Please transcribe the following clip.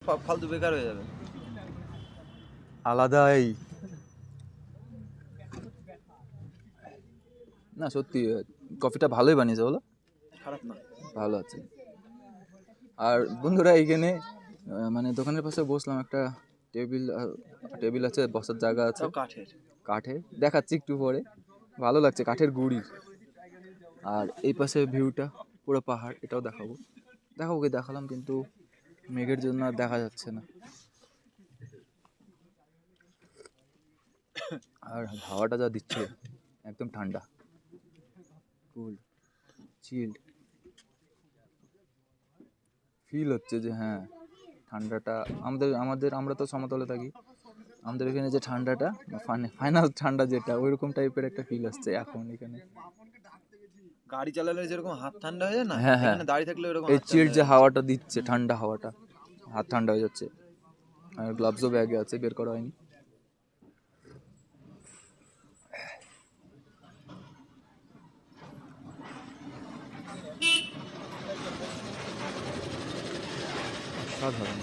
ফালতু বেকার হয়ে যাবে। আলাদাই না, সত্যি কফিটা ভালোই বানিয়েছে বলো, খারাপ না। ভালো আছে। আর বন্ধুরা এইখানে মানে দোকানের পাশে বসলাম, একটা টেবিল আছে, বসার জায়গা আছে, তাও কাঠের। কাঠের, দেখাচ্ছি একটু পরে, ভালো লাগছে, কাঠের গুড়ি। আর এই পাশে ভিউটা পুরো পাহাড়, এটাও দেখাবো কি দেখালাম, কিন্তু মেঘের জন্য আর দেখা যাচ্ছে না। আর হাওয়াটা যা দিচ্ছে একদম ঠান্ডা, কুল, চিল্ড ফিল হচ্ছে যে হ্যাঁ ঠান্ডাটা আমরা তো সমতলে থাকি, আমাদের এখানে যে ঠান্ডাটা ফাইনাল ঠান্ডা যেটা ওইরকম টাইপের একটা ফিল আসছে এখন এখানে। গাড়ি চালালে যেরকম হাত ঠান্ডা হয়ে যায় না, হ্যাঁ হ্যাঁ, এখানে দাঁড়িয়ে থাকলে ওরকম এই হাত ঠান্ডা চিল্ড হয়ে যে যাচ্ছে। হাওয়াটা দিচ্ছে, ঠান্ডা হাওয়াটা, হাত ঠান্ডা হয়ে যাচ্ছে। আর গ্লাভসও ব্যাগে আছে, বের করা হয়নি। সাধারণ